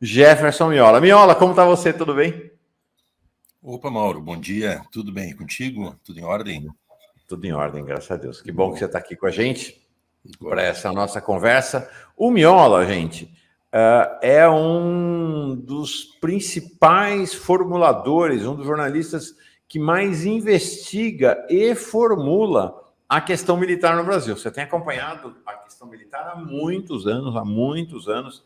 Jefferson Miola. Miola, como está você? Tudo bem? Opa, Mauro, bom dia. Tudo bem contigo? Tudo em ordem? Tudo em ordem, graças a Deus. Que bom que você está aqui com a gente para Igual. essa nossa conversa. O Miola, gente, é um dos principais formuladores, um dos jornalistas que mais investiga e formula a questão militar no Brasil. Você tem acompanhado a questão militar há muitos anos.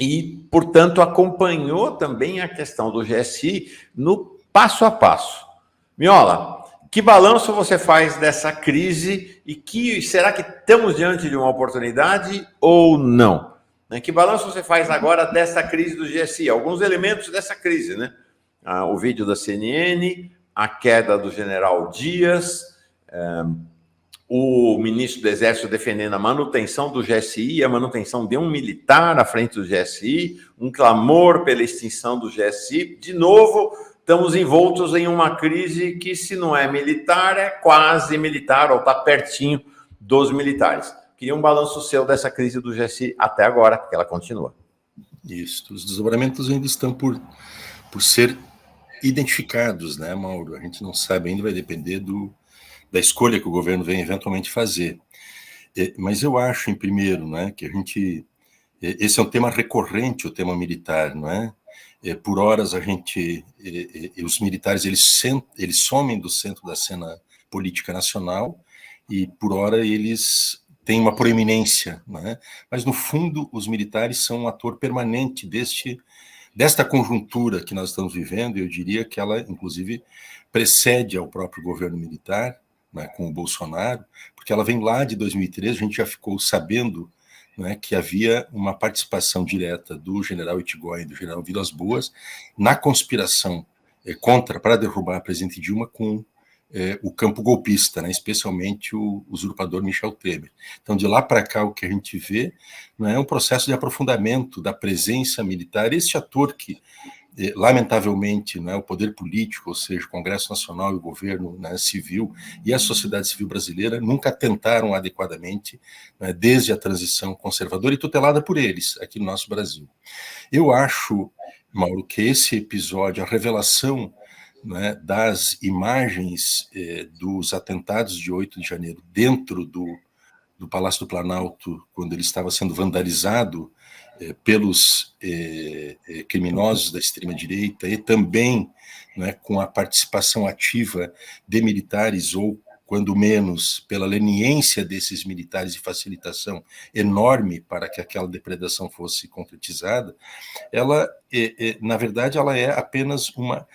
E, portanto, acompanhou também a questão do GSI no passo a passo. Miola, que balanço você faz dessa crise e será que estamos diante de uma oportunidade ou não? Que balanço você faz agora dessa crise do GSI? Alguns elementos dessa crise, né? O vídeo da CNN, a queda do general Dias, o ministro do Exército defendendo a manutenção do GSI e a manutenção de um militar à frente do GSI, um clamor pela extinção do GSI. De novo, estamos envoltos em uma crise que, se não é militar, é quase militar ou está pertinho dos militares. Queria um balanço seu dessa crise do GSI até agora, porque ela continua. Isso, os desdobramentos ainda estão por ser identificados, né, Mauro? A gente não sabe ainda, vai depender da escolha que o governo vem eventualmente fazer. Mas eu acho, em primeiro, né, que esse é um tema recorrente, o tema militar, não é? Por horas os militares eles somem do centro da cena política nacional e por hora eles têm uma proeminência, né? Mas no fundo os militares são um ator permanente desta conjuntura que nós estamos vivendo. E eu diria que ela inclusive precede ao próprio governo militar, né, com o Bolsonaro, porque ela vem lá de 2013, a gente já ficou sabendo, né, que havia uma participação direta do general Itigói e do general Vilas Boas na conspiração para derrubar a presidente Dilma com o campo golpista, né, especialmente o usurpador Michel Temer. Então, de lá para cá, o que a gente vê, né, é um processo de aprofundamento da presença militar, esse ator que lamentavelmente, né, o poder político, ou seja, o Congresso Nacional e o governo, né, civil e a sociedade civil brasileira nunca tentaram adequadamente, né, desde a transição conservadora e tutelada por eles, aqui no nosso Brasil. Eu acho, Mauro, que esse episódio, a revelação, né, das imagens dos atentados de 8 de janeiro dentro do Palácio do Planalto, quando ele estava sendo vandalizado pelos criminosos da extrema-direita e também, né, com a participação ativa de militares, ou, quando menos, pela leniência desses militares e facilitação enorme para que aquela depredação fosse concretizada, ela, na verdade, ela é apenas uma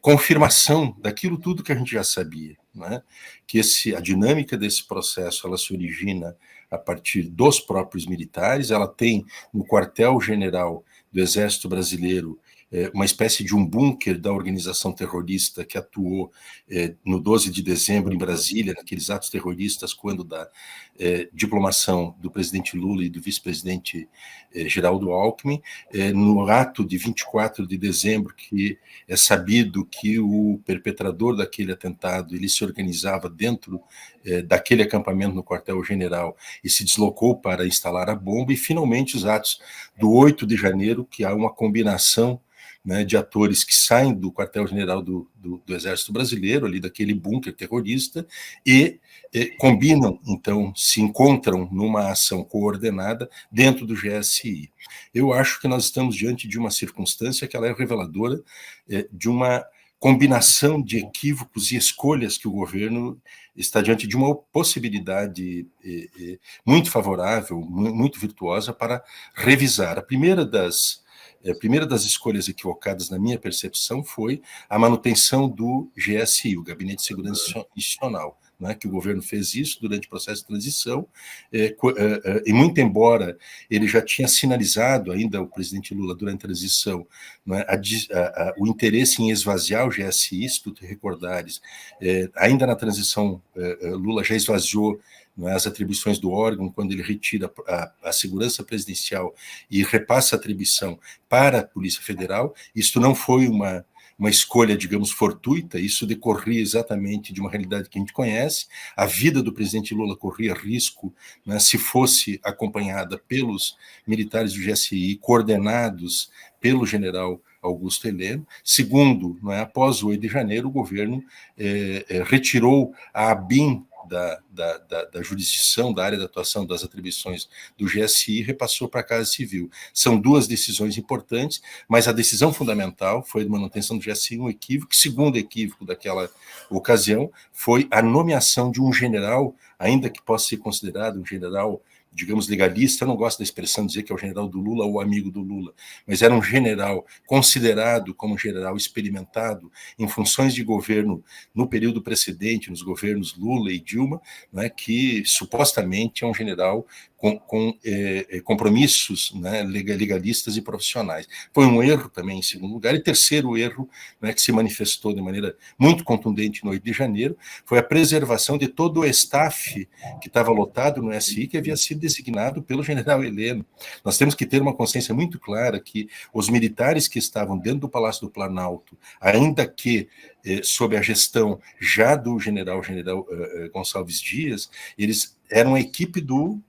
confirmação daquilo tudo que a gente já sabia, né? Que a dinâmica desse processo ela se origina a partir dos próprios militares. Ela tem no quartel-general do Exército Brasileiro uma espécie de um bunker da organização terrorista que atuou no 12 de dezembro em Brasília, naqueles atos terroristas, quando da diplomação do presidente Lula e do vice-presidente Geraldo Alckmin, no ato de 24 de dezembro, que é sabido que o perpetrador daquele atentado ele se organizava dentro daquele acampamento no quartel-general e se deslocou para instalar a bomba, e finalmente os atos do 8 de janeiro, que há uma combinação, né, de atores que saem do quartel-general do Exército Brasileiro, ali daquele bunker terrorista, e combinam, então, se encontram numa ação coordenada dentro do GSI. Eu acho que nós estamos diante de uma circunstância que ela é reveladora de uma combinação de equívocos e escolhas que o governo está diante de uma possibilidade muito favorável, muito virtuosa para revisar. A primeira das escolhas equivocadas, na minha percepção, foi a manutenção do GSI, o Gabinete de Segurança Institucional, né, que o governo fez isso durante o processo de transição, e muito embora ele já tinha sinalizado, ainda o presidente Lula, durante a transição, né, o interesse em esvaziar o GSI, se tu te recordares, ainda na transição, Lula já esvaziou, né, as atribuições do órgão, quando ele retira a segurança presidencial e repassa a atribuição para a Polícia Federal. Isto não foi uma uma escolha, digamos, fortuita, isso decorria exatamente de uma realidade que a gente conhece, a vida do presidente Lula corria risco, né, se fosse acompanhada pelos militares do GSI, coordenados pelo general Augusto Heleno. Segundo, após o 8 de janeiro, o governo retirou a ABIN da jurisdição, da área de atuação das atribuições do GSI e repassou para a Casa Civil. São duas decisões importantes, mas a decisão fundamental foi de manutenção do GSI, um equívoco. Segundo equívoco daquela ocasião foi a nomeação de um general, ainda que possa ser considerado um general, digamos, legalista. Eu não gosto da expressão de dizer que é o general do Lula ou o amigo do Lula, mas era um general considerado como um general experimentado em funções de governo no período precedente, nos governos Lula e Dilma, né, que supostamente é um general com compromissos, né, legalistas e profissionais. Foi um erro também, em segundo lugar. E terceiro erro, né, que se manifestou de maneira muito contundente no 8 de janeiro, foi a preservação de todo o staff que estava lotado no SI, que havia sido designado pelo general Heleno. Nós temos que ter uma consciência muito clara que os militares que estavam dentro do Palácio do Planalto, ainda que sob a gestão já do general Gonçalves Dias, eles eram a equipe do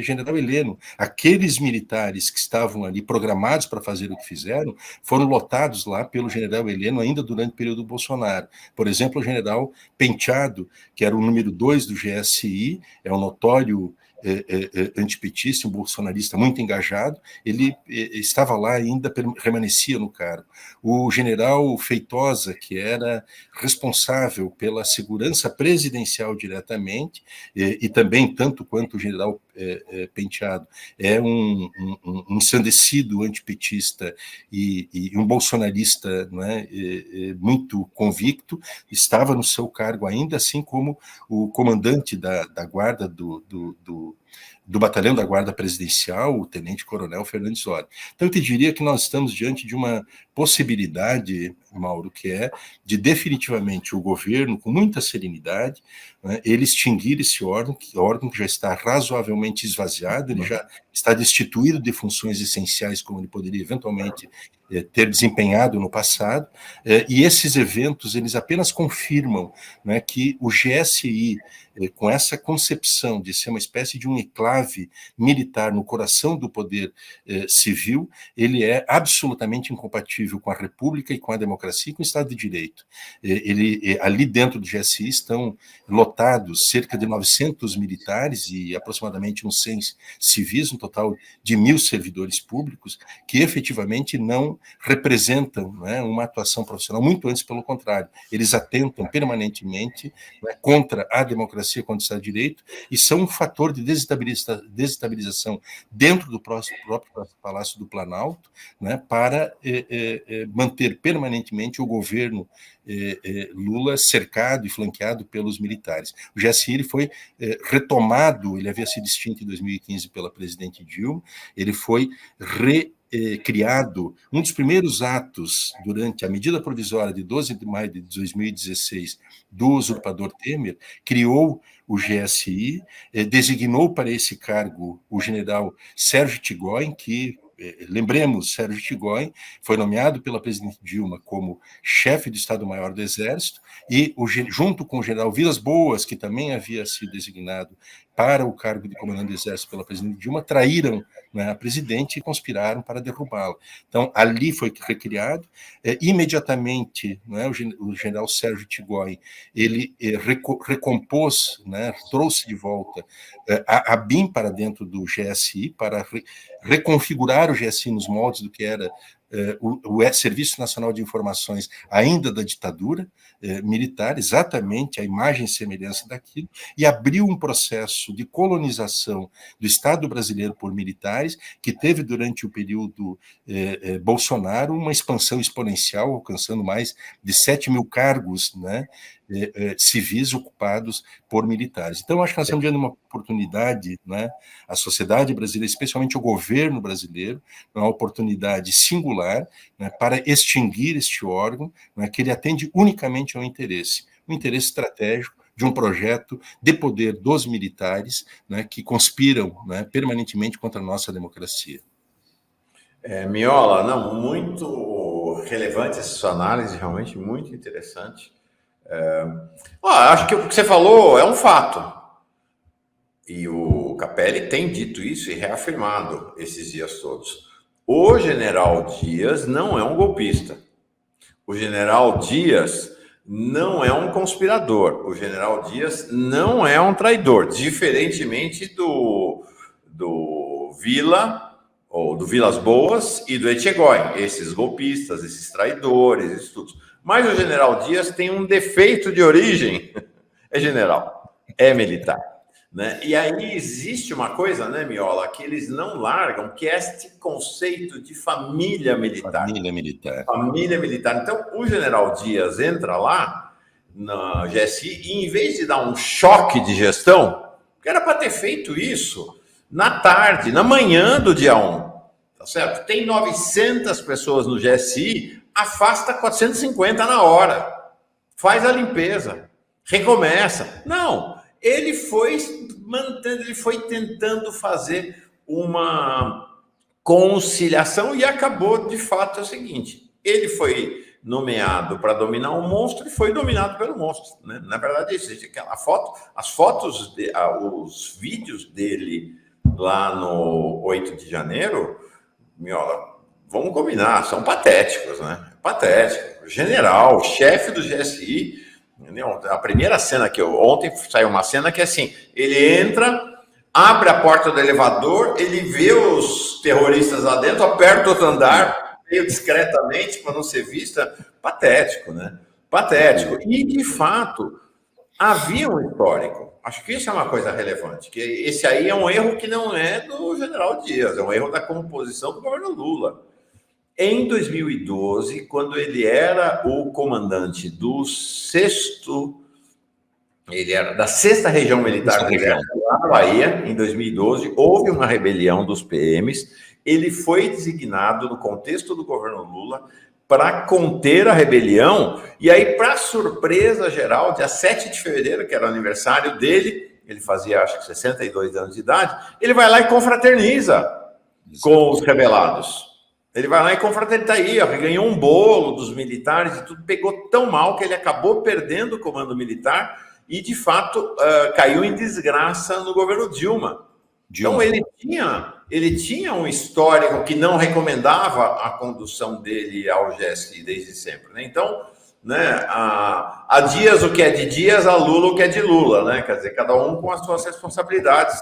general Heleno. Aqueles militares que estavam ali programados para fazer o que fizeram foram lotados lá pelo general Heleno ainda durante o período do Bolsonaro. Por exemplo, o general Penteado, que era o número 2 do GSI, é um notório antipetista, um bolsonarista muito engajado, ele estava lá e ainda permanecia no cargo. O general Feitosa, que era responsável pela segurança presidencial diretamente, e também, tanto quanto o general Penteado, é um ensandecido antipetista e um bolsonarista, não é, muito convicto, estava no seu cargo ainda, assim como o comandante da guarda do batalhão da Guarda Presidencial, o tenente-coronel Fernandes Ori. Então, eu te diria que nós estamos diante de uma possibilidade, Mauro, que é de definitivamente o governo, com muita serenidade, né, ele extinguir esse órgão que já está razoavelmente esvaziado, ele já está destituído de funções essenciais como ele poderia eventualmente ter desempenhado no passado, e esses eventos, eles apenas confirmam, né, que o GSI, com essa concepção de ser uma espécie de um enclave militar no coração do poder civil, ele é absolutamente incompatível com a República e com a democracia e com o Estado de Direito. Ali dentro do GSI estão lotados cerca de 900 militares e aproximadamente uns 100 civis, um total de 1.000 servidores públicos, que efetivamente não representam, né, uma atuação profissional, muito antes pelo contrário. Eles atentam permanentemente, né, contra a democracia, contra o Estado de Direito, e são um fator de desestabilização dentro do próprio Palácio do Planalto, né, para manter permanentemente o governo Lula cercado e flanqueado pelos militares. O GSI ele foi retomado, ele havia sido extinto em 2015 pela presidente Dilma, ele foi criado, um dos primeiros atos durante a medida provisória de 12 de maio de 2016 do usurpador Temer, criou o GSI, designou para esse cargo o general Sérgio Tigóin, que, lembremos, Sérgio Tigóin foi nomeado pela presidente Dilma como chefe do Estado-Maior do Exército, e junto com o general Vilas Boas, que também havia sido designado para o cargo de comandante do Exército pela presidente Dilma, traíram, né, a presidente e conspiraram para derrubá-la. Então, ali foi recriado. Imediatamente, né, o general Sérgio Tigóin, ele recompôs, né, trouxe de volta a BIM para dentro do GSI, para reconfigurar o GSI nos moldes do que era o Serviço Nacional de Informações ainda da ditadura militar, exatamente a imagem e semelhança daquilo, e abriu um processo de colonização do Estado brasileiro por militares, que teve durante o período Bolsonaro uma expansão exponencial, alcançando mais de 7.000 cargos, né, civis ocupados por militares. Então, acho que nós estamos diante de uma oportunidade, né, a sociedade brasileira, especialmente o governo brasileiro, uma oportunidade singular, né, para extinguir este órgão, né, que ele atende unicamente ao interesse, um interesse estratégico de um projeto de poder dos militares, né, que conspiram, né, permanentemente contra a nossa democracia. Miola, não, muito relevante essa sua análise, realmente muito interessante. Acho que o que você falou é um fato. E o Capelli tem dito isso e reafirmado esses dias todos. O general Dias não é um golpista. O general Dias não é um conspirador. O general Dias não é um traidor, diferentemente do Vila, ou do Vilas Boas e do Etchegói, esses golpistas, esses traidores, esses tudo. Mas o general Dias tem um defeito de origem. É general, é militar. Né? E aí existe uma coisa, né, Miola, que eles não largam, que é este conceito de família militar. Família militar. Família militar. Então, o general Dias entra lá na GSI e, em vez de dar um choque de gestão, que era para ter feito isso na tarde, na manhã do dia 1, tá certo? Tem 900 pessoas no GSI, afasta 450 na hora, faz a limpeza, recomeça. Não, ele foi mantendo, ele foi tentando fazer uma conciliação e acabou, de fato, é o seguinte, ele foi nomeado para dominar um monstro e foi dominado pelo monstro, né? Na verdade, isso, aquela foto, as fotos, os vídeos dele lá no 8 de janeiro, Miola, vamos combinar, são patéticos, né? Patético. General, chefe do GSI, entendeu? A primeira cena que ontem saiu uma cena que é assim, ele entra, abre a porta do elevador, ele vê os terroristas lá dentro, aperta outro andar, meio discretamente, para não ser vista. Patético, né? Patético. E, de fato, havia um histórico. Acho que isso é uma coisa relevante, que esse aí é um erro que não é do general Dias, é um erro da composição do governo Lula. Em 2012, quando ele era o comandante do ele era da 6ª Região Militar do Exército, lá na Bahia, em 2012, houve uma rebelião dos PMs, ele foi designado no contexto do governo Lula para conter a rebelião, e aí, para surpresa geral, dia 7 de fevereiro, que era o aniversário dele, ele fazia, acho que 62 anos de idade, ele vai lá e confraterniza com os rebelados. Ele vai lá e confraterniza, aí, ó, ganhou um bolo dos militares e tudo, pegou tão mal que ele acabou perdendo o comando militar e, de fato, caiu em desgraça no governo Dilma. Então, ele tinha um histórico que não recomendava a condução dele ao GSI desde sempre, né? Então, né, a Dias o que é de Dias, a Lula o que é de Lula, né? Quer dizer, cada um com as suas responsabilidades,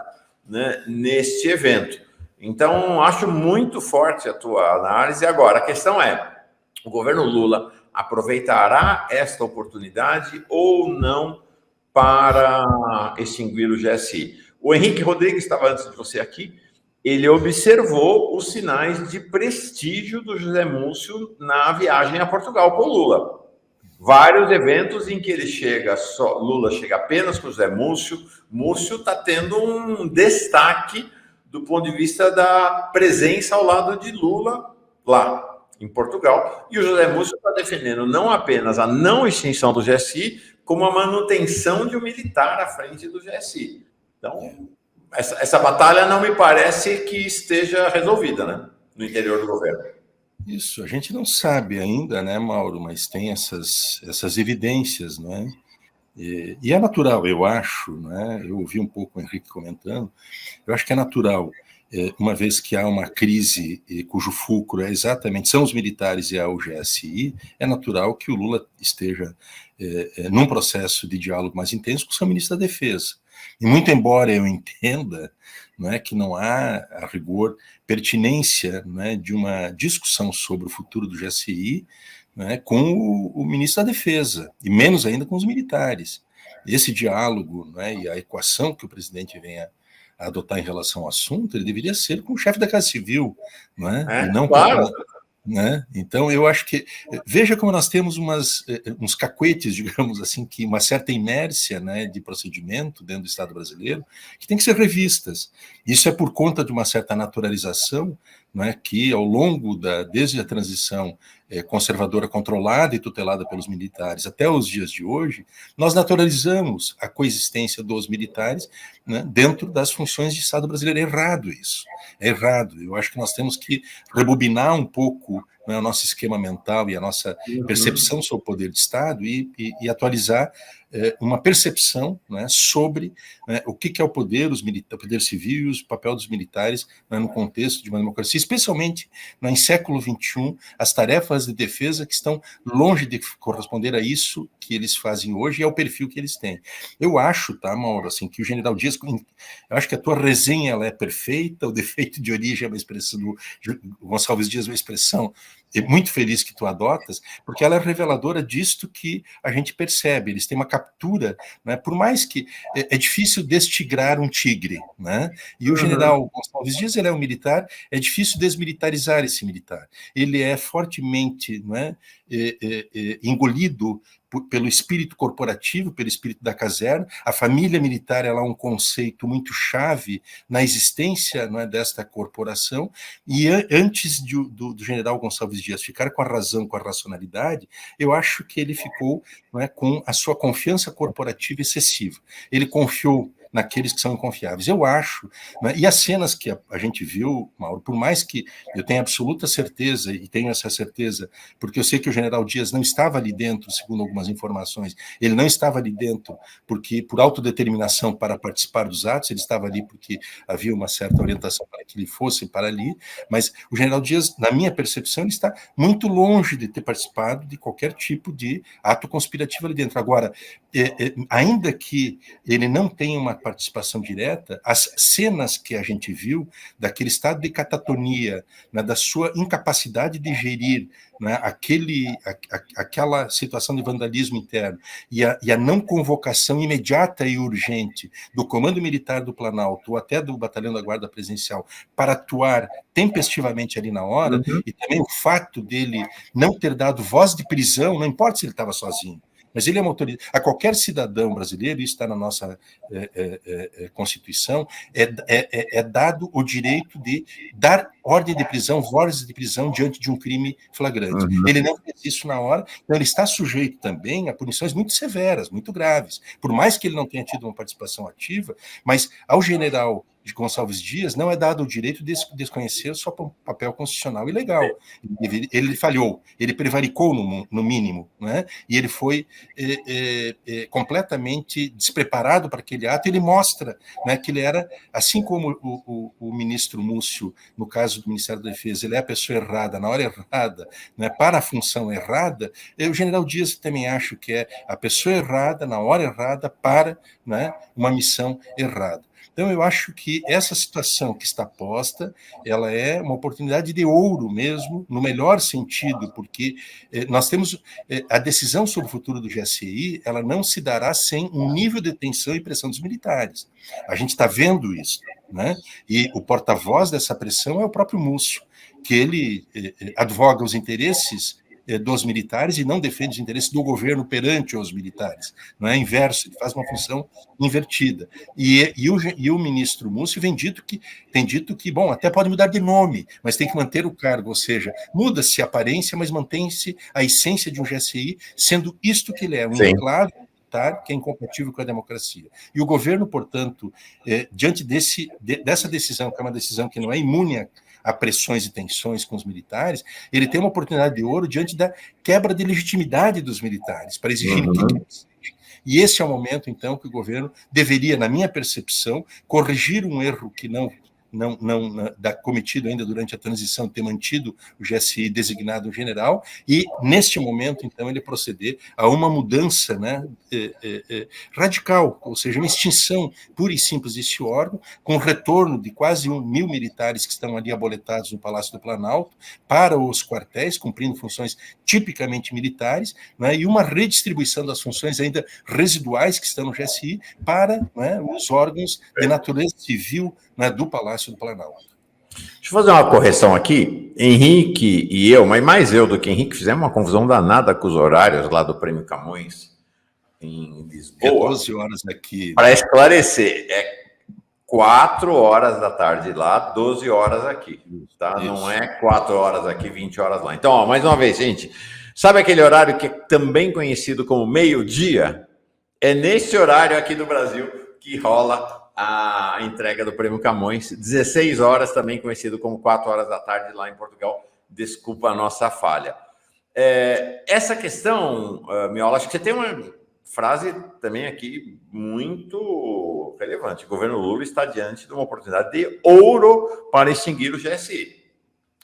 né, neste evento. Então, acho muito forte a tua análise. Agora, a questão é, o governo Lula aproveitará esta oportunidade ou não para extinguir o GSI? O Henrique Rodrigues estava antes de você aqui, ele observou os sinais de prestígio do José Múcio na viagem a Portugal com o Lula. Vários eventos em que ele chega, Lula chega apenas com o José Múcio, Múcio está tendo um destaque do ponto de vista da presença ao lado de Lula lá em Portugal, e o José Múcio está defendendo não apenas a não extinção do GSI, como a manutenção de um militar à frente do GSI. Então, essa batalha não me parece que esteja resolvida, né, no interior do governo. Isso, a gente não sabe ainda, né, Mauro, mas tem essas evidências, não é? E é natural, eu acho, né, eu ouvi um pouco o Henrique comentando, eu acho que é natural, uma vez que há uma crise cujo fulcro é exatamente, são os militares e é o GSI, é natural que o Lula esteja num processo de diálogo mais intenso com o seu ministro da Defesa. E muito embora eu entenda, não é, que não há, a rigor, pertinência, não é, de uma discussão sobre o futuro do GSI, não é, com o ministro da Defesa, e menos ainda com os militares. Esse diálogo, não é, e a equação que o presidente venha a adotar em relação ao assunto, ele deveria ser com o chefe da Casa Civil, não é? E não claro. Né? Então, eu acho que... Veja como nós temos uns cacuetes, digamos assim, que uma certa inércia, né, de procedimento dentro do Estado brasileiro, que tem que ser revistas. Isso é por conta de uma certa naturalização, né, que ao longo desde a transição conservadora controlada e tutelada pelos militares até os dias de hoje, nós naturalizamos a coexistência dos militares, né, dentro das funções de Estado brasileiro. É errado isso. É errado. Eu acho que nós temos que rebobinar um pouco não é, o nosso esquema mental e a nossa percepção sobre o poder de Estado e atualizar uma percepção, né, sobre, né, o que é o poder, o poder civil, o papel dos militares, né, no contexto de uma democracia, especialmente, né, em século XXI, as tarefas de defesa que estão longe de corresponder a isso que eles fazem hoje e ao perfil que eles têm. Eu acho, tá, Mauro, assim, que o general Dias, eu acho que a tua resenha ela é perfeita, o defeito de origem é uma expressão do Gonçalves Dias, uma expressão muito feliz que tu adotas, porque ela é reveladora disto que a gente percebe. Eles têm uma captura, né, por mais que é difícil destigrar um tigre, né? E o general Gonçalves Dias, ele é um militar, é difícil desmilitarizar esse militar. Ele é fortemente, né, engolido pelo espírito corporativo, pelo espírito da caserna. A família militar ela é um conceito muito chave na existência, não é, desta corporação, e antes do general Gonçalves Dias ficar com a razão, com a racionalidade, eu acho que ele ficou, não é, com a sua confiança corporativa excessiva. Ele confiou naqueles que são inconfiáveis. Eu acho, né, e as cenas que a gente viu, Mauro, por mais que eu tenha absoluta certeza, e tenho essa certeza, porque eu sei que o general Dias não estava ali dentro, segundo algumas informações, ele não estava ali dentro porque por autodeterminação para participar dos atos, ele estava ali porque havia uma certa orientação para que ele fosse para ali, mas o general Dias, na minha percepção, ele está muito longe de ter participado de qualquer tipo de ato conspirativo ali dentro. Agora, ainda que ele não tenha uma participação direta, as cenas que a gente viu daquele estado de catatonia, né, da sua incapacidade de gerir, né, aquela situação de vandalismo interno e a não convocação imediata e urgente do Comando Militar do Planalto ou até do Batalhão da Guarda Presidencial para atuar tempestivamente ali na hora, e também o fato dele não ter dado voz de prisão, não importa se ele estava sozinho, mas ele é uma autoridade. A qualquer cidadão brasileiro, isso está na nossa Constituição, é dado o direito de dar ordem de prisão, voz de prisão diante de um crime flagrante. Ele não fez isso na hora, então ele está sujeito também a punições muito severas, muito graves. Por mais que ele não tenha tido uma participação ativa, mas ao general de Gonçalves Dias não é dado o direito de desconhecer o seu papel constitucional e legal. Ele falhou, ele prevaricou no mínimo, né? E ele foi completamente despreparado para aquele ato. Ele mostra, né, que ele era, assim como o ministro Múcio, no caso do Ministério da Defesa, ele é a pessoa errada, na hora errada, né, para a função errada. O general Dias também acho que é a pessoa errada, na hora errada, para, né, uma missão errada. Então, eu acho que essa situação que está posta, ela é uma oportunidade de ouro mesmo, no melhor sentido, porque nós temos a decisão sobre o futuro do GSI, ela não se dará sem um nível de tensão e pressão dos militares. A gente está vendo isso, né? E o porta-voz dessa pressão é o próprio Múcio, que ele advoga os interesses dos militares e não defende os interesses do governo perante os militares. Não é inverso, ele faz uma função invertida. E o ministro Múcio tem dito que, bom, até pode mudar de nome, mas tem que manter o cargo, ou seja, muda-se a aparência, mas mantém-se a essência de um GSI, sendo isto que ele é, um enclave que é incompatível com a democracia. E o governo, portanto, diante dessa decisão, que é uma decisão que não é imune a pressões e tensões com os militares, ele tem uma oportunidade de ouro diante da quebra de legitimidade dos militares, para exigir que eles sejam. E esse é o momento, então, que o governo deveria, na minha percepção, corrigir um erro que não cometido ainda durante a transição, ter mantido o GSI designado um general, e, neste momento, então, ele proceder a uma mudança, né, radical, ou seja, uma extinção pura e simples desse órgão, com o retorno de quase 1.000 militares que estão ali aboletados no Palácio do Planalto para os quartéis, cumprindo funções tipicamente militares, né, e uma redistribuição das funções ainda residuais que estão no GSI para, né, os órgãos de natureza civil, né, do Palácio do Planalto. Deixa eu fazer uma correção aqui. Henrique e eu, mas mais eu do que Henrique, fizemos uma confusão danada com os horários lá do Prêmio Camões, em Lisboa. 12 horas aqui. Para esclarecer, é 4 horas da tarde lá, 12 horas aqui. Tá? Não é 4 horas aqui, 20 horas lá. Então, ó, mais uma vez, gente, sabe aquele horário que é também conhecido como meio-dia? É nesse horário aqui do Brasil que rola a entrega do Prêmio Camões, 16 horas, também conhecido como 4 horas da tarde lá em Portugal, desculpa a nossa falha. Essa questão, Miola, acho que você tem uma frase também aqui muito relevante. O governo Lula está diante de uma oportunidade de ouro para extinguir o GSI.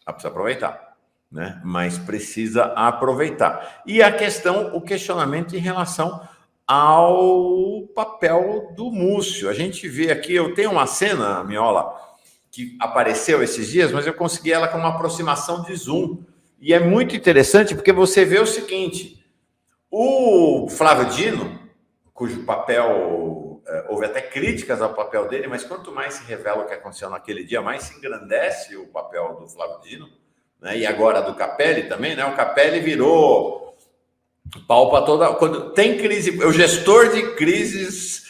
Precisa aproveitar, né? Mas precisa aproveitar. E a questão, o questionamento em relação ao papel do Múcio. A gente vê aqui, eu tenho uma cena, Miola, que apareceu esses dias, mas eu consegui ela com uma aproximação de zoom. E é muito interessante porque você vê o seguinte: o Flávio Dino, cujo papel, houve até críticas ao papel dele, mas quanto mais se revela o que aconteceu naquele dia, mais se engrandece o papel do Flávio Dino, né? E agora do Capelli também, né? O Capelli virou pau para toda... Quando tem crise, o gestor de crises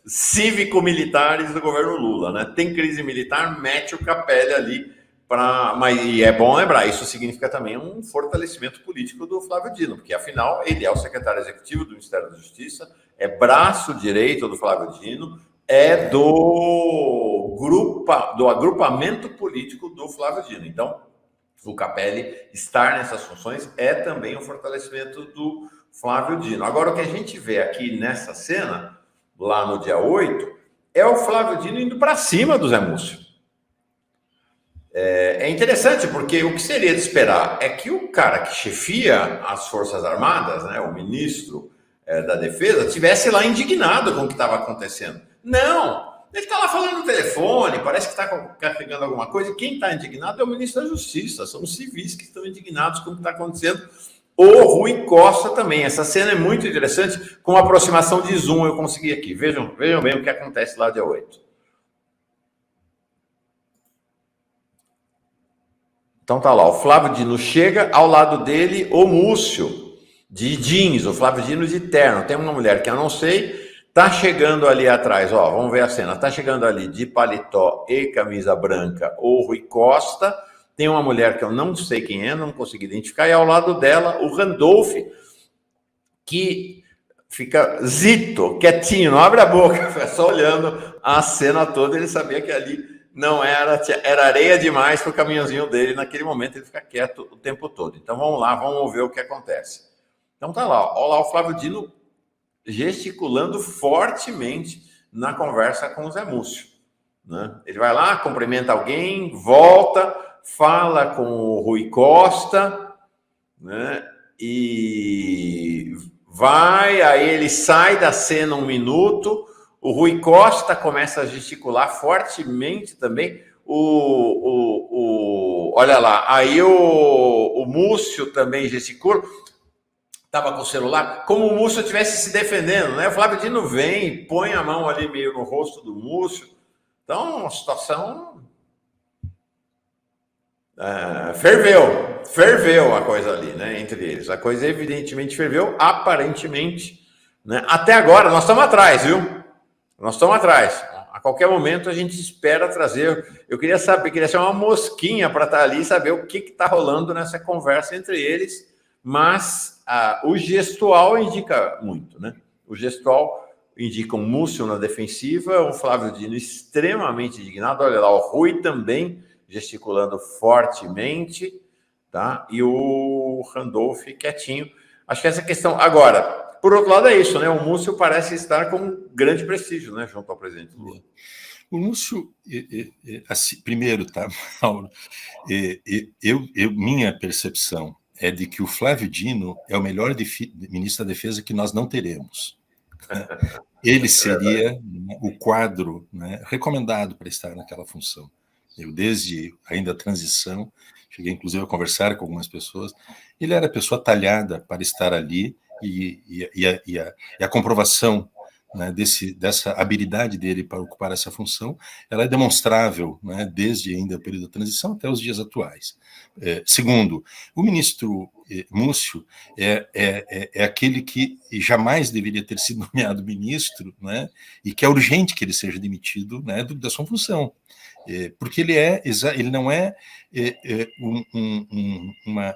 cívico-militares do governo Lula, né? Tem crise militar, mete o Capelli ali. E é bom lembrar, isso significa também um fortalecimento político do Flávio Dino, porque afinal ele é o secretário executivo do Ministério da Justiça, é braço direito do Flávio Dino, é do agrupamento político do Flávio Dino. Então, o Capelli estar nessas funções é também um fortalecimento do Flávio Dino. Agora, o que a gente vê aqui nessa cena, lá no dia 8, é o Flávio Dino indo para cima do Zé Múcio. É interessante, porque o que seria de esperar é que o cara que chefia as Forças Armadas, né, o ministro da Defesa, estivesse lá indignado com o que estava acontecendo. Não! Ele está lá falando no telefone, parece que está carregando alguma coisa, e quem está indignado é o ministro da Justiça, são os civis que estão indignados com o que está acontecendo. O Rui Costa também. Essa cena é muito interessante, com a aproximação de zoom eu consegui aqui. Vejam bem o que acontece lá dia 8. Então tá lá, o Flávio Dino chega, ao lado dele o Múcio, de jeans, o Flávio Dino de terno. Tem uma mulher que eu não sei, tá chegando ali atrás, ó, vamos ver a cena, tá chegando ali de paletó e camisa branca o Rui Costa, tem uma mulher que eu não sei quem é, não consegui identificar, e ao lado dela o Randolph, que fica zito, quietinho, não abre a boca, só olhando a cena toda. Ele sabia que ali não era areia demais para o caminhãozinho dele. Naquele momento ele fica quieto o tempo todo. Então vamos lá, vamos ver o que acontece. Então tá lá, olha lá o Flávio Dino gesticulando fortemente na conversa com o Zé Múcio, né? Ele vai lá, cumprimenta alguém, volta, fala com o Rui Costa, né? E aí ele sai da cena um minuto. O Rui Costa começa a gesticular fortemente também. Olha lá, aí o Múcio também gesticula. Estava com o celular, como o Múcio estivesse se defendendo, né? O Flávio Dino vem e põe a mão ali meio no rosto do Múcio. Então, uma situação... ferveu a coisa ali, né? Entre eles. A coisa evidentemente ferveu, aparentemente, né? Até agora, nós estamos atrás, viu? Nós estamos atrás. A qualquer momento a gente espera trazer. Eu queria saber, queria ser uma mosquinha para estar ali e saber o que está rolando nessa conversa entre eles, mas o gestual indica muito, né? O gestual indica um Múcio na defensiva, um Flávio Dino extremamente indignado. Olha lá, o Rui também gesticulando fortemente, tá? E o Randolph quietinho. Acho que essa questão... Agora, por outro lado, é isso, né? O Múcio parece estar com grande prestígio, né? Junto ao presidente Lula. O Múcio, assim, primeiro, tá, Mauro? Minha percepção é de que o Flávio Dino é o melhor ministro da Defesa que nós não teremos. Né? Ele seria o quadro, né, recomendado para estar naquela função. Eu, desde ainda a transição, cheguei inclusive a conversar com algumas pessoas, ele era a pessoa talhada para estar ali, e a comprovação, né, dessa habilidade dele para ocupar essa função, ela é demonstrável, né, desde ainda o período da transição até os dias atuais. Segundo, o ministro Múcio é aquele que jamais deveria ter sido nomeado ministro, né, e que é urgente que ele seja demitido, né, da sua função. Porque ele não é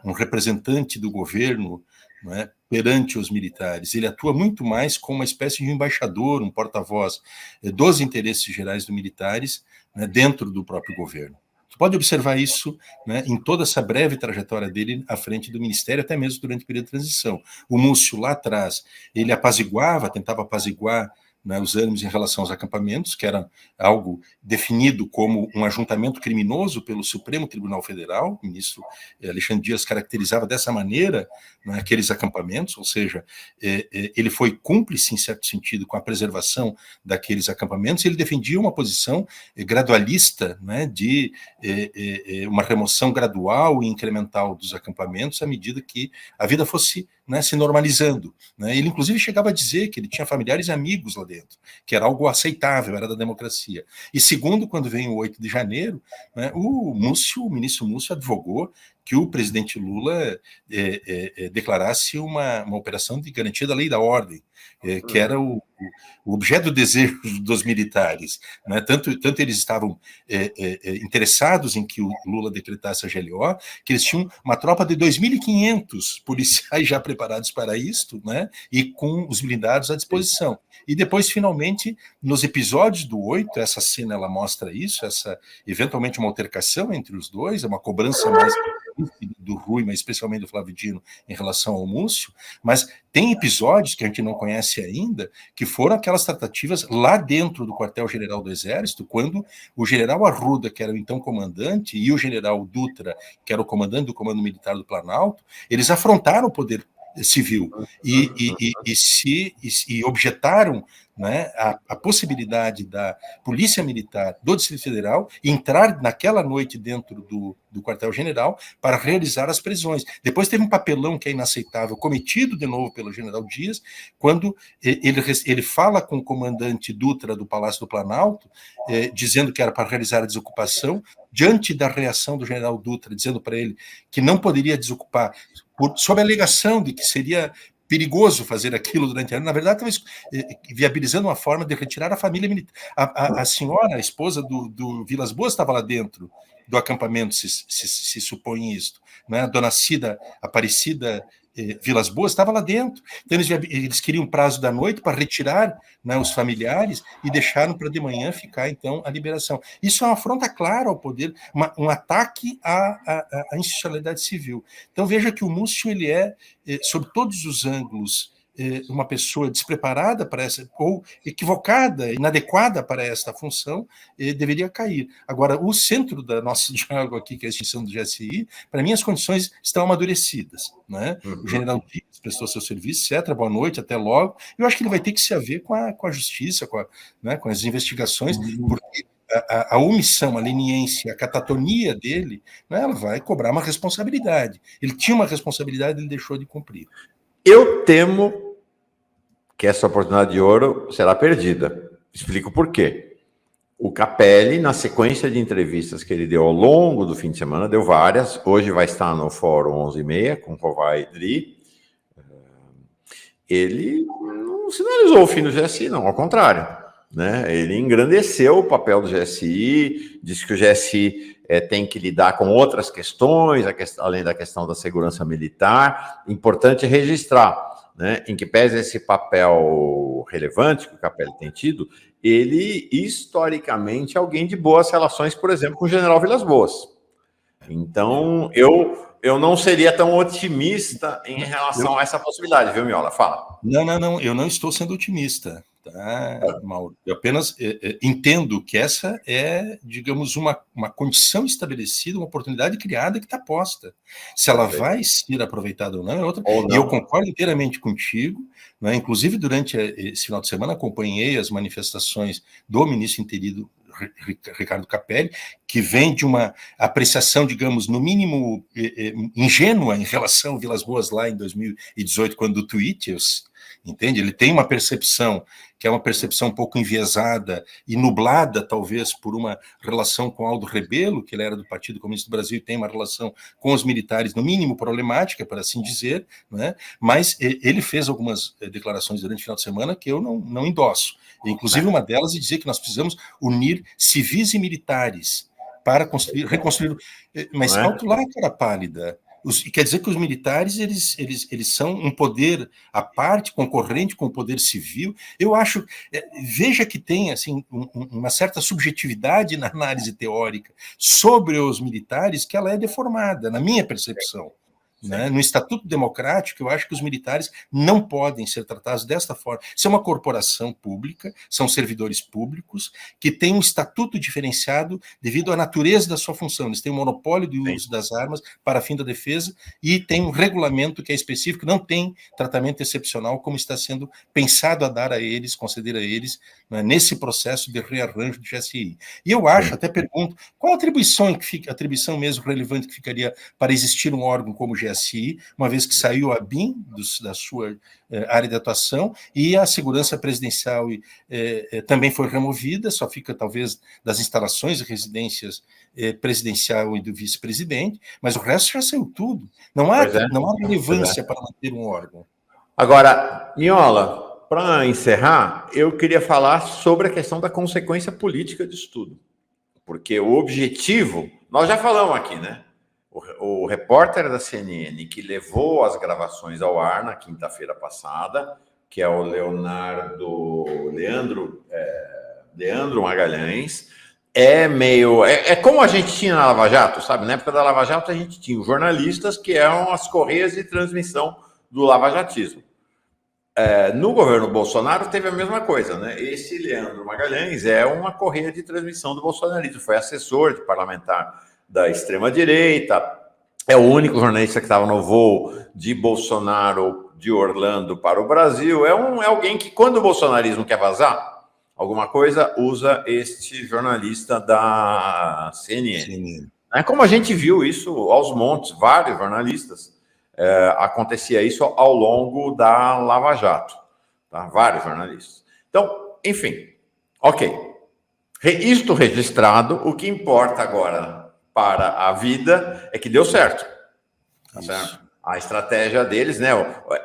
um representante do governo, né, perante os militares. Ele atua muito mais como uma espécie de embaixador, um porta-voz dos interesses gerais dos militares, né, dentro do próprio governo. Tu pode observar isso, né, em toda essa breve trajetória dele à frente do Ministério, até mesmo durante o período de transição. O Múcio, lá atrás, ele tentava apaziguar, né, os ânimos em relação aos acampamentos, que era algo definido como um ajuntamento criminoso pelo Supremo Tribunal Federal. O ministro Alexandre Dias caracterizava dessa maneira, né, aqueles acampamentos, ou seja, ele foi cúmplice, em certo sentido, com a preservação daqueles acampamentos, e ele defendia uma posição gradualista, né, de uma remoção gradual e incremental dos acampamentos à medida que a vida fosse, né, se normalizando. Né? Ele, inclusive, chegava a dizer que ele tinha familiares e amigos lá dentro, que era algo aceitável, era da democracia. E segundo, quando vem o 8 de janeiro, né, o ministro Múcio advogou que o presidente Lula declarasse uma operação de garantia da lei e da ordem, que era o objeto do desejo dos militares. Né? Tanto eles estavam interessados em que o Lula decretasse a GLO, que eles tinham uma tropa de 2.500 policiais já preparados para isto, né? E com os blindados à disposição. E depois, finalmente, nos episódios do 8, essa cena ela mostra isso, eventualmente uma altercação entre os dois, uma cobrança mais do Rui, mas especialmente do Flávio Dino, em relação ao Múcio, mas tem episódios que a gente não conhece ainda, que foram aquelas tratativas lá dentro do quartel-general do Exército, quando o general Arruda, que era o então comandante, e o general Dutra, que era o comandante do Comando Militar do Planalto, eles afrontaram o poder civil e objetaram, né, a possibilidade da Polícia Militar do Distrito Federal entrar naquela noite dentro do quartel-general para realizar as prisões. Depois teve um papelão que é inaceitável, cometido de novo pelo general Dias, quando ele fala com o comandante Dutra do Palácio do Planalto, dizendo que era para realizar a desocupação, diante da reação do general Dutra, dizendo para ele que não poderia desocupar sob a alegação de que seria perigoso fazer aquilo durante a noite. Na verdade, estava viabilizando uma forma de retirar a família militar. A senhora, a esposa do Vilas Boas, estava lá dentro do acampamento, se supõe isto. Né? A dona Cida Aparecida Vilas Boas estava lá dentro. Então, eles queriam prazo da noite para retirar, né, os familiares e deixaram para de manhã ficar, então, a liberação. Isso é uma afronta clara ao poder, um ataque à institucionalidade civil. Então, veja que o Múcio, ele sob todos os ângulos, uma pessoa despreparada para essa, ou equivocada, inadequada para esta função, deveria cair. Agora, o centro da nosso diálogo aqui, que é a extinção do GSI, para mim as condições estão amadurecidas. Né? O general Dias prestou seu serviço, etc., boa noite, até logo. Eu acho que ele vai ter que se haver com a justiça, né, com as investigações, porque a omissão, a leniência, a catatonia dele, né, ela vai cobrar uma responsabilidade. Ele tinha uma responsabilidade, ele deixou de cumprir. Eu temo que essa oportunidade de ouro será perdida. Explico por quê. O Capelli, na sequência de entrevistas que ele deu ao longo do fim de semana, deu várias. Hoje vai estar no Fórum 11h30 com Rovai e Dri. Ele não sinalizou o fim do GSI, não, ao contrário. Né? Ele engrandeceu o papel do GSI, disse que o GSI tem que lidar com outras questões, além da questão da segurança militar. Importante registrar, né, em que pese esse papel relevante que o Capelli tem tido, ele, historicamente, é alguém de boas relações, por exemplo, com o general Vilas Boas. Então, eu não seria tão otimista em relação a essa possibilidade, viu, Miola? Fala. Não, eu não estou sendo otimista. Tá, Mauro? Eu apenas entendo que essa é, digamos, uma condição estabelecida, uma oportunidade criada que está posta. Se ela vai ser aproveitada ou não é outra. E eu concordo inteiramente contigo. Né? Inclusive, durante esse final de semana, acompanhei as manifestações do ministro interino Ricardo Capelli, que vem de uma apreciação, digamos, no mínimo ingênua em relação ao Vilas Boas lá em 2018, quando o tweet, entende? Ele tem uma percepção que é uma percepção um pouco enviesada e nublada, talvez, por uma relação com Aldo Rebelo, que ele era do Partido Comunista do Brasil e tem uma relação com os militares, no mínimo problemática, para assim dizer, né? Mas ele fez algumas declarações durante o final de semana que eu não endosso. Inclusive, uma delas é dizer que nós precisamos unir civis e militares para reconstruir. Mas alto lá, cara pálida. Quer dizer que os militares eles são um poder à parte, concorrente com o poder civil. Eu acho, veja que tem assim uma certa subjetividade na análise teórica sobre os militares que ela é deformada, na minha percepção. Né? No Estatuto Democrático, eu acho que os militares não podem ser tratados desta forma. Isso é uma corporação pública, são servidores públicos que têm um estatuto diferenciado devido à natureza da sua função. Eles têm um monopólio do uso das armas para fim da defesa e tem um regulamento que é específico, não tem tratamento excepcional como está sendo pensado a dar a eles, conceder a eles, né, nesse processo de rearranjo do GSI. E eu acho, até pergunto, qual a atribuição mesmo relevante que ficaria para existir um órgão como o GSI, uma vez que saiu a BIM da sua área de atuação e a segurança presidencial também foi removida, só fica talvez das instalações e residências presidencial e do vice-presidente, mas o resto já saiu tudo. Não há relevância para manter um órgão. Agora, Miola, para encerrar, eu queria falar sobre a questão da consequência política disso tudo. Porque o objetivo, nós já falamos aqui, né? O repórter da CNN que levou as gravações ao ar na quinta-feira passada, que é o Leandro Magalhães, é como a gente tinha na Lava Jato, sabe? Na época da Lava Jato a gente tinha os jornalistas que eram as correias de transmissão do lavajatismo. No governo Bolsonaro teve a mesma coisa, né? Esse Leandro Magalhães é uma correia de transmissão do bolsonarismo, foi assessor de parlamentar da extrema-direita, é o único jornalista que estava no voo de Bolsonaro, de Orlando para o Brasil, é alguém que, quando o bolsonarismo quer vazar alguma coisa, usa este jornalista da CNN. Como a gente viu isso aos montes, vários jornalistas, acontecia isso ao longo da Lava Jato, tá? Vários jornalistas. Então, enfim, ok. Isto registrado, o que importa agora para a vida é que deu certo. Tá certo? A estratégia deles, né?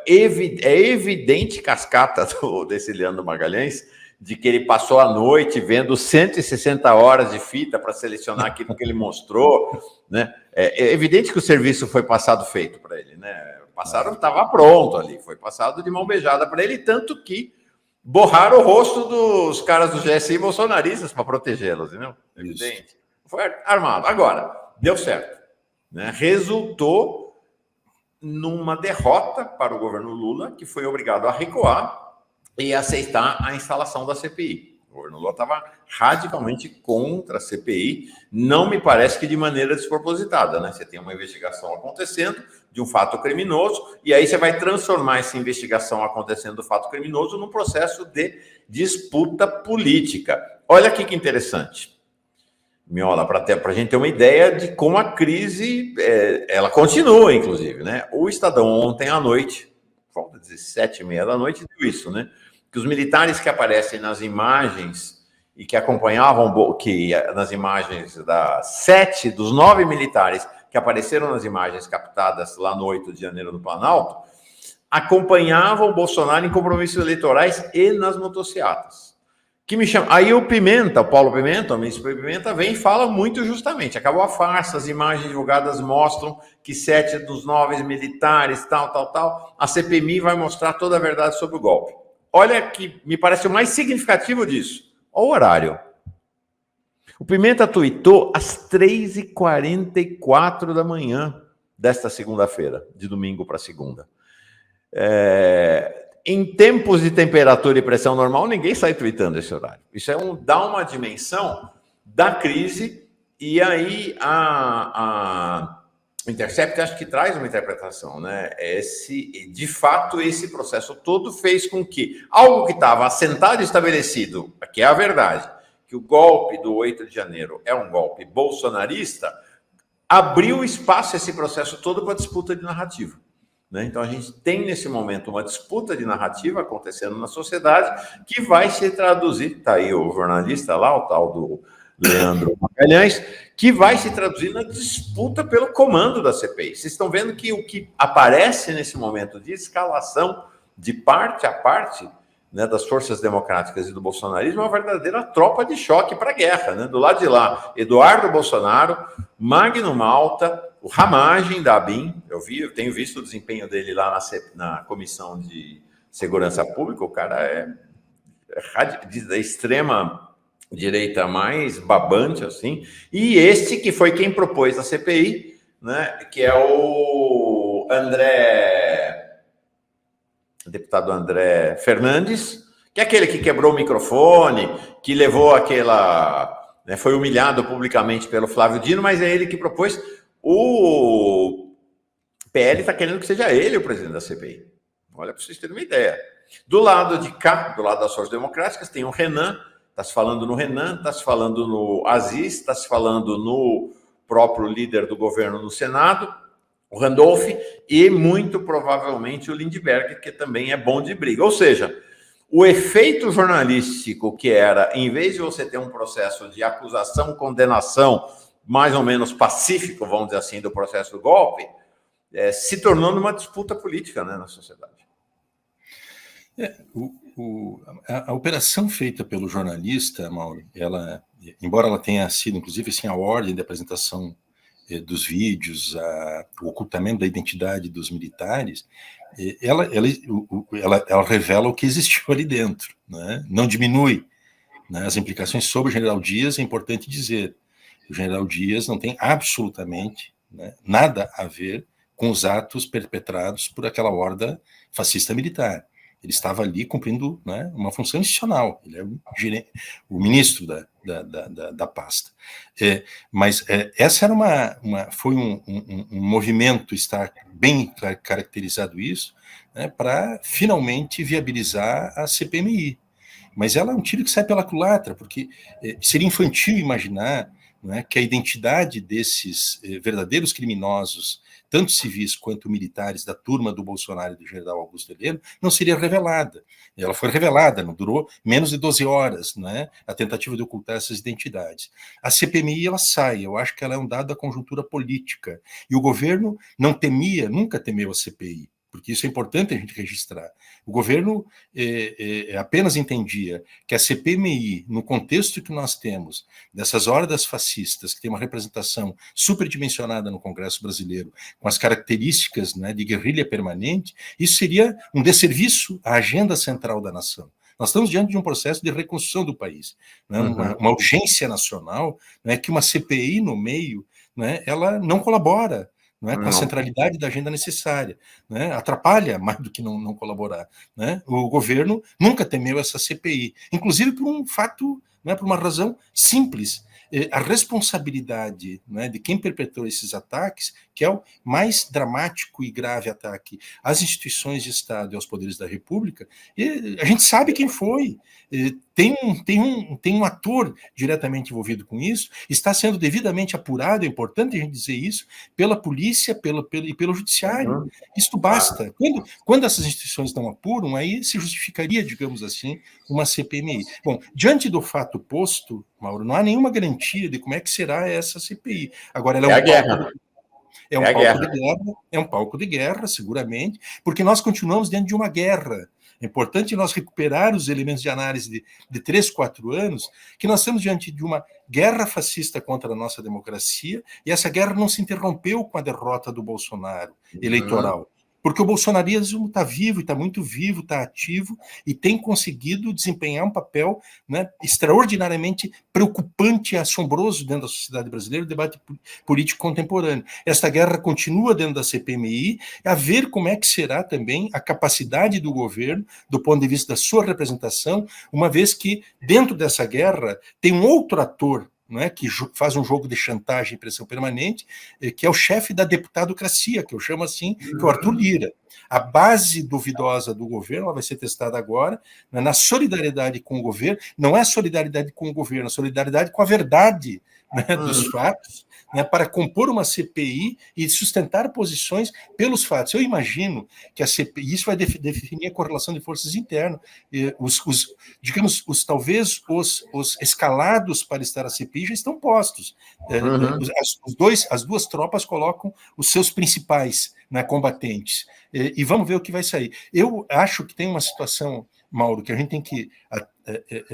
É evidente cascata desse Leandro Magalhães de que ele passou a noite vendo 160 horas de fita para selecionar aquilo que ele mostrou, né? É evidente que o serviço foi passado feito para ele, né? Estava pronto ali, foi passado de mão beijada para ele, tanto que borraram o rosto dos caras do GSI bolsonaristas para protegê-los, entendeu? Evidente. Foi armado. Agora, deu certo, né? Resultou numa derrota para o governo Lula, que foi obrigado a recuar e aceitar a instalação da CPI. O governo Lula estava radicalmente contra a CPI, não me parece que de maneira despropositada, né? Você tem uma investigação acontecendo de um fato criminoso, e aí você vai transformar essa investigação acontecendo do fato criminoso num processo de disputa política. Olha aqui que interessante, Miola, para a gente ter uma ideia de como a crise, ela continua, inclusive, né? O Estadão ontem à noite, volta às 17h30 da noite, deu isso, né? Que os militares que aparecem nas imagens e que acompanhavam, nas imagens dos 9 militares que apareceram nas imagens captadas lá no 8 de janeiro no Planalto, acompanhavam o Bolsonaro em compromissos eleitorais e nas motocicletas. Que me chama. Aí o Paulo Pimenta, o ministro Pimenta, vem e fala muito justamente. Acabou a farsa, as imagens divulgadas mostram que 7 dos 9 militares, tal. A CPMI vai mostrar toda a verdade sobre o golpe. Olha que me parece o mais significativo disso. Olha o horário. O Pimenta tuitou às 3h44 da manhã desta segunda-feira, de domingo para segunda. Em tempos de temperatura e pressão normal, ninguém sai tuitando esse horário. Isso dá uma dimensão da crise, e aí a Intercept acho que traz uma interpretação, né? De fato, esse processo todo fez com que algo que estava assentado e estabelecido, que é a verdade, que o golpe do 8 de janeiro é um golpe bolsonarista, abriu espaço esse processo todo para disputa de narrativa. Né? Então, a gente tem, nesse momento, uma disputa de narrativa acontecendo na sociedade que vai se traduzir, está aí o jornalista lá, o tal do Leandro Magalhães, que vai se traduzir na disputa pelo comando da CPI. Vocês estão vendo que o que aparece nesse momento de escalação de parte a parte, né, das forças democráticas e do bolsonarismo é uma verdadeira tropa de choque para a guerra. Né? Do lado de lá, Eduardo Bolsonaro, Magno Malta, o Ramagem da ABIN, eu tenho visto o desempenho dele lá na Comissão de Segurança Pública, o cara é da extrema direita mais babante, assim, e este que foi quem propôs a CPI, né, que é o deputado André Fernandes, que é aquele que quebrou o microfone, que levou aquela... né, foi humilhado publicamente pelo Flávio Dino, mas é ele que propôs. O PL está querendo que seja ele o presidente da CPI. Olha, para vocês terem uma ideia. Do lado de cá, do lado das forças democráticas, tem o Renan. Está se falando no Renan, está se falando no Aziz, está se falando no próprio líder do governo no Senado, o Randolph, e muito provavelmente o Lindbergh, que também é bom de briga. Ou seja, o efeito jornalístico que era, em vez de você ter um processo de acusação, condenação, mais ou menos pacífico, vamos dizer assim, do processo do golpe, se tornou uma disputa política, né, na sociedade. A operação feita pelo jornalista, Mauro, embora ela tenha sido, inclusive, assim, a ordem de apresentação dos vídeos, o ocultamento da identidade dos militares, ela revela o que existiu ali dentro, né? Não diminui, né, as implicações sobre o general Dias. É importante dizer, o general Dias não tem absolutamente, né, nada a ver com os atos perpetrados por aquela horda fascista militar. Ele estava ali cumprindo, né, uma função institucional. Ele é o ministro da pasta. Mas essa era foi um movimento, está bem caracterizado isso, né, para finalmente viabilizar a CPMI. Mas ela é um tiro que sai pela culatra, porque seria infantil imaginar, né, que a identidade desses verdadeiros criminosos, tanto civis quanto militares, da turma do Bolsonaro e do general Augusto Heleno, não seria revelada. Ela foi revelada, não durou menos de 12 horas, né, a tentativa de ocultar essas identidades. A CPMI, ela sai, eu acho que ela é um dado da conjuntura política, e o governo não temia, nunca temeu a CPI, porque isso é importante a gente registrar. O governo apenas entendia que a CPMI, no contexto que nós temos, dessas hordas fascistas, que tem uma representação superdimensionada no Congresso brasileiro, com as características, né, de guerrilha permanente, isso seria um desserviço à agenda central da nação. Nós estamos diante de um processo de reconstrução do país, né, uma urgência nacional, né, que uma CPI no meio, né, ela não colabora, não é, com a centralidade da agenda necessária, né, atrapalha mais do que não colaborar, né. O governo nunca temeu essa CPI, inclusive por um fato, né, por uma razão simples. A responsabilidade, né, de quem perpetrou esses ataques, que é o mais dramático e grave ataque às instituições de Estado e aos poderes da República, a gente sabe quem foi. Tem um ator diretamente envolvido com isso, está sendo devidamente apurado, é importante a gente dizer isso, pela polícia e pelo judiciário. Isto basta. Quando essas instituições não apuram, aí se justificaria, digamos assim, uma CPMI. Bom, diante do fato posto, Mauro, não há nenhuma garantia de como é que será essa CPI. Agora, ela é um palco de guerra, seguramente, porque nós continuamos dentro de uma guerra. É importante nós recuperar os elementos de análise de 3, 4 anos, que nós estamos diante de uma guerra fascista contra a nossa democracia, e essa guerra não se interrompeu com a derrota do Bolsonaro eleitoral. Porque o bolsonarismo está vivo, está muito vivo, está ativo e tem conseguido desempenhar um papel, né, extraordinariamente preocupante e assombroso dentro da sociedade brasileira, o debate político contemporâneo. Esta guerra continua dentro da CPMI, a ver como é que será também a capacidade do governo, do ponto de vista da sua representação, uma vez que dentro dessa guerra tem um outro ator, não é, que faz um jogo de chantagem e pressão permanente, que é o chefe da deputadocracia, que eu chamo assim, que é o Arthur Lira. A base duvidosa do governo, ela vai ser testada agora, né, na solidariedade com o governo. Não é solidariedade com o governo, é solidariedade com a verdade, né, dos fatos, né, para compor uma CPI e sustentar posições pelos fatos. Eu imagino que a CPI, isso vai definir a correlação de forças internas. Digamos, talvez os escalados para estar a CPI já estão postos. As duas tropas colocam os seus principais, né, combatentes. E vamos ver o que vai sair. Eu acho que tem uma situação Mauro, que a gente tem que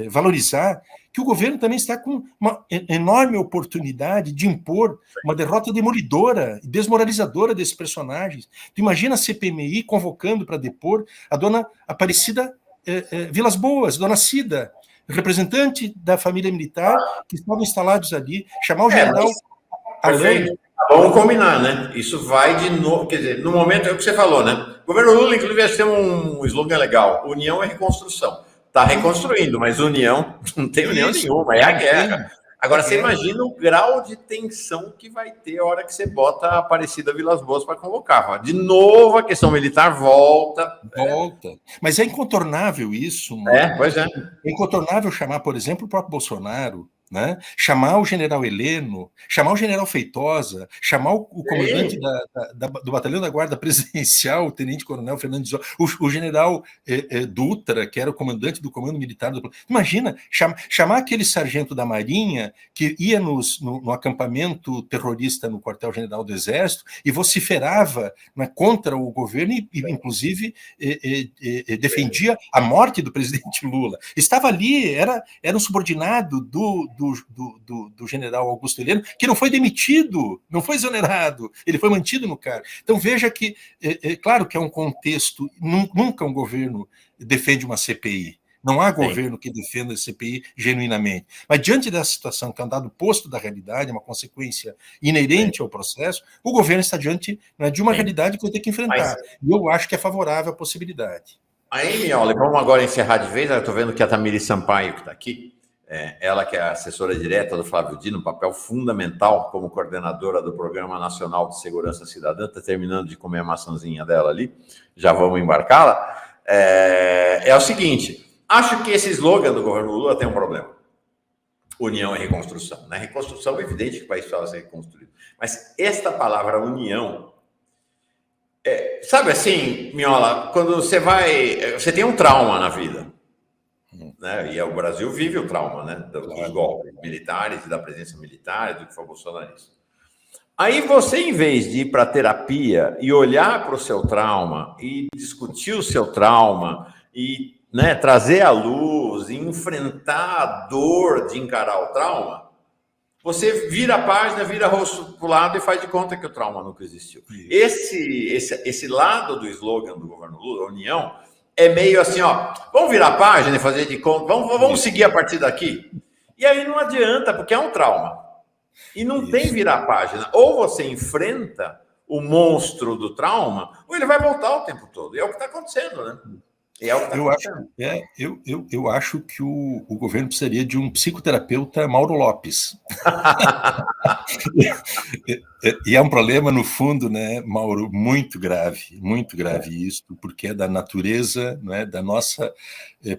valorizar, que o governo também está com uma enorme oportunidade de impor uma derrota demolidora e desmoralizadora desses personagens. Tu imagina a CPMI convocando para depor a dona Aparecida Vilas Boas, dona Cida, representante da família militar que estavam instalados ali, chamar o general Alain. Vamos combinar, né? Isso vai de novo, quer dizer, no momento, é o que você falou, né? O governo Lula, inclusive, tem um slogan legal: união é reconstrução. Está reconstruindo, mas união, não tem união nenhuma, é a guerra. Agora, você imagina o grau de tensão que vai ter a hora que você bota a Aparecida Vilas Boas para convocar. De novo, a questão militar volta. Mas é incontornável isso. Pois é. É incontornável chamar, por exemplo, o próprio Bolsonaro, né? Chamar o general Heleno, chamar o general Feitosa, chamar o comandante do batalhão da Guarda Presidencial, o tenente-coronel Fernando Isolda, o general Dutra, que era o comandante do Comando Militar do... Imagina, chamar aquele sargento da Marinha que ia no acampamento terrorista no quartel-general do Exército e vociferava, né, contra o governo e inclusive, defendia a morte do presidente Lula. Estava ali, era um subordinado do general Augusto Heleno, que não foi demitido, não foi exonerado, ele foi mantido no cargo. Então veja que, claro que é um contexto, nunca um governo defende uma CPI, não há governo que defenda a CPI genuinamente, mas diante dessa situação que é um dado posto da realidade, uma consequência inerente ao processo, o governo está diante, né, de uma realidade que vai ter que enfrentar, e eu acho que é favorável à possibilidade. Aí, Miola, vamos agora encerrar de vez. Eu estou vendo que a Tamiri Sampaio, que está aqui, ela que é a assessora direta do Flávio Dino, um papel fundamental como coordenadora do Programa Nacional de Segurança Cidadã, está terminando de comer a maçãzinha dela ali, já vamos embarcá-la. É o seguinte, acho que esse slogan do governo Lula tem um problema. União e reconstrução. Né? Reconstrução é evidente que o país precisa ser reconstruído. Mas esta palavra união, sabe assim, Miola, quando você tem um trauma na vida, né? E o Brasil vive o trauma, né? Dos golpes militares e da presença militar e do que foi bolsonarista. Aí você, em vez de ir para terapia e olhar para o seu trauma e discutir o seu trauma e, né, trazer à luz e enfrentar a dor de encarar o trauma, você vira a página, vira rosto para o lado e faz de conta que o trauma nunca existiu. Esse lado do slogan do governo Lula, a união, é meio assim, ó, vamos virar a página e fazer de conta, vamos seguir a partir daqui. E aí não adianta, porque é um trauma. E não tem virar a página. Ou você enfrenta o monstro do trauma, ou ele vai voltar o tempo todo. E é o que está acontecendo, né? Eu acho que o governo precisaria de um psicoterapeuta Mauro Lopes. E é um problema, no fundo, né, Mauro, muito grave isso, porque é da natureza, né, da nossa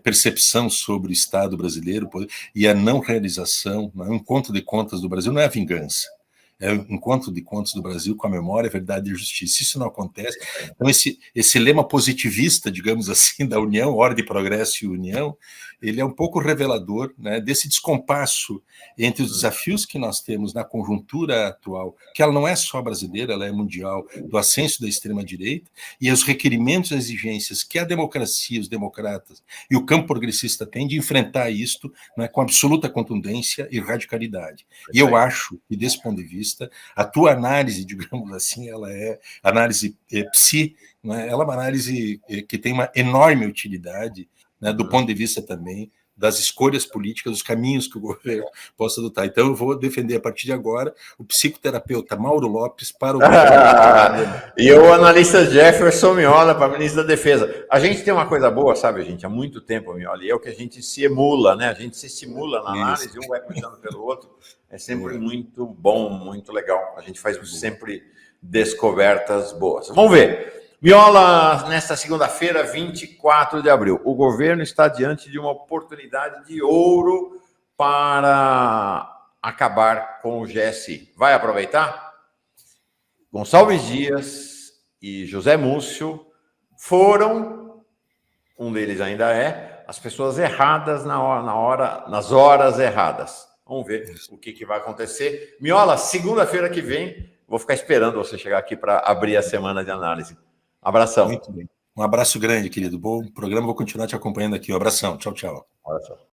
percepção sobre o Estado brasileiro e a não realização, né, um conto de contas do Brasil não é a vingança. É um encontro de contos do Brasil com a memória, verdade e justiça. Isso não acontece. Então, esse lema positivista, digamos assim, da união, ordem, progresso e união, ele é um pouco revelador, né, desse descompasso entre os desafios que nós temos na conjuntura atual, que ela não é só brasileira, ela é mundial, do ascenso da extrema-direita, e os requerimentos e exigências que a democracia, os democratas e o campo progressista têm de enfrentar isto, né, com absoluta contundência e radicalidade. E eu acho que, desse ponto de vista, a tua análise, digamos assim, ela é análise né, ela é uma análise que tem uma enorme utilidade, né, do ponto de vista também das escolhas políticas, dos caminhos que o governo possa adotar. Então, eu vou defender, a partir de agora, o psicoterapeuta Mauro Lopes para o governo. E o analista Jefferson Miola para ministro da Defesa. A gente tem uma coisa boa, sabe, gente? Há muito tempo, Miola, e é o que a gente se emula, né? A gente se estimula na análise, um vai puxando pelo outro. É sempre muito bom, muito legal. A gente faz sempre descobertas boas. Vamos ver. Miola, nesta segunda-feira, 24 de abril, o governo está diante de uma oportunidade de ouro para acabar com o GSI. Vai aproveitar? Gonçalves Dias e José Múcio foram, um deles ainda é, as pessoas erradas nas horas erradas. Vamos ver o que vai acontecer. Miola, segunda-feira que vem, vou ficar esperando você chegar aqui para abrir a semana de análise. Abração. Muito bem. Um abraço grande, querido. Bom programa, vou continuar te acompanhando aqui. Um abração. Tchau, tchau. Olha só.